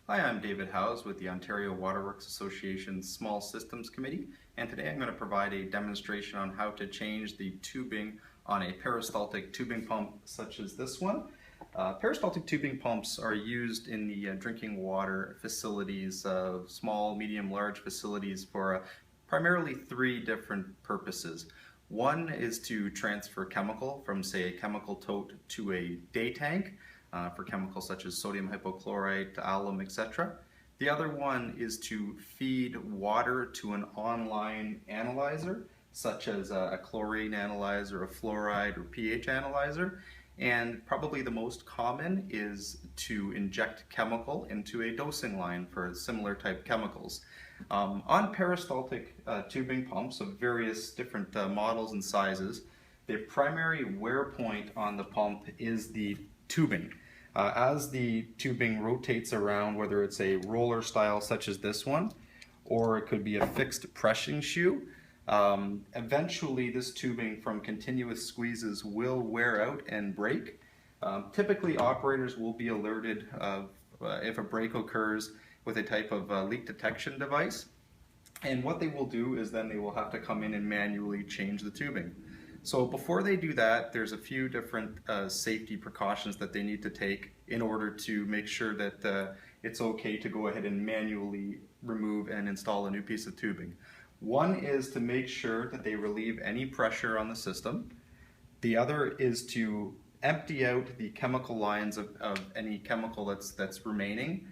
Hi, I'm David Howes with the Ontario Waterworks Association's Small Systems Committee, and today I'm going to provide a demonstration on how to change the tubing on a peristaltic tubing pump such as this one. Peristaltic tubing pumps are used in the drinking water facilities, small, medium, large facilities for primarily three different purposes. One is to transfer chemical from, say, a chemical tote to a day tank. For chemicals such as sodium hypochlorite, alum, etc. The other one is to feed water to an online analyzer, such as a chlorine analyzer, a fluoride, or pH analyzer. And probably the most common is to inject chemical into a dosing line for similar type chemicals. On peristaltic tubing pumps of various different models and sizes, the primary wear point on the pump is the tubing. As the tubing rotates around, whether it's a roller style such as this one, or it could be a fixed pressing shoe, eventually this tubing from continuous squeezes will wear out and break. Typically operators will be alerted if a break occurs with a type of leak detection device, and what they will do is then they will have to come in and manually change the tubing. So before they do that, there's a few different safety precautions that they need to take in order to make sure that it's okay to go ahead and manually remove and install a new piece of tubing. One is to make sure that they relieve any pressure on the system. The other is to empty out the chemical lines of any chemical that's remaining.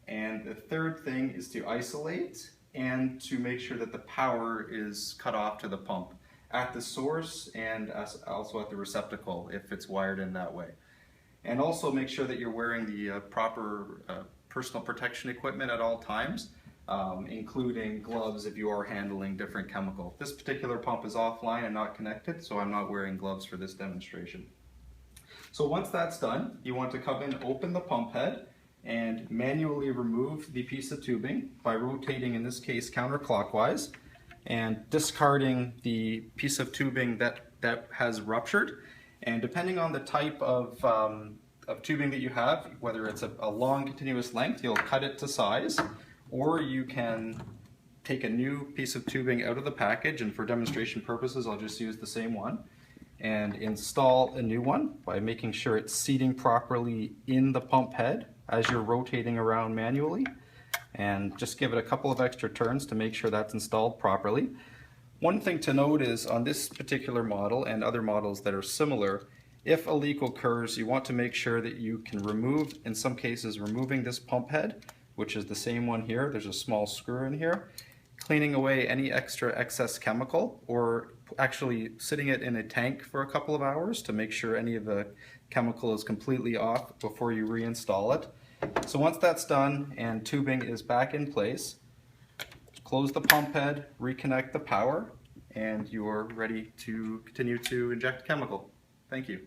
And the third thing is to isolate and to make sure that the power is cut off to the pump at the source and also at the receptacle if it's wired in that way. And also make sure that you're wearing the proper personal protection equipment at all times, including gloves if you are handling different chemical. This particular pump is offline and not connected, so I'm not wearing gloves for this demonstration. So once that's done, you want to come in, open the pump head, and manually remove the piece of tubing by rotating, in this case, counterclockwise, and discarding the piece of tubing that has ruptured. And depending on the type of tubing that you have, whether it's a long continuous length, you'll cut it to size, or you can take a new piece of tubing out of the package, and for demonstration purposes I'll just use the same one, and install a new one by making sure it's seating properly in the pump head as you're rotating around manually. And just give it a couple of extra turns to make sure that's installed properly. One thing to note is on this particular model and other models that are similar, if a leak occurs, you want to make sure that you can remove, in some cases, removing this pump head, which is the same one here. There's a small screw in here, cleaning away any extra excess chemical, or actually sitting it in a tank for a couple of hours to make sure any of the chemical is completely off before you reinstall it. So once that's done and tubing is back in place, close the pump head, reconnect the power, and you're ready to continue to inject chemical. Thank you.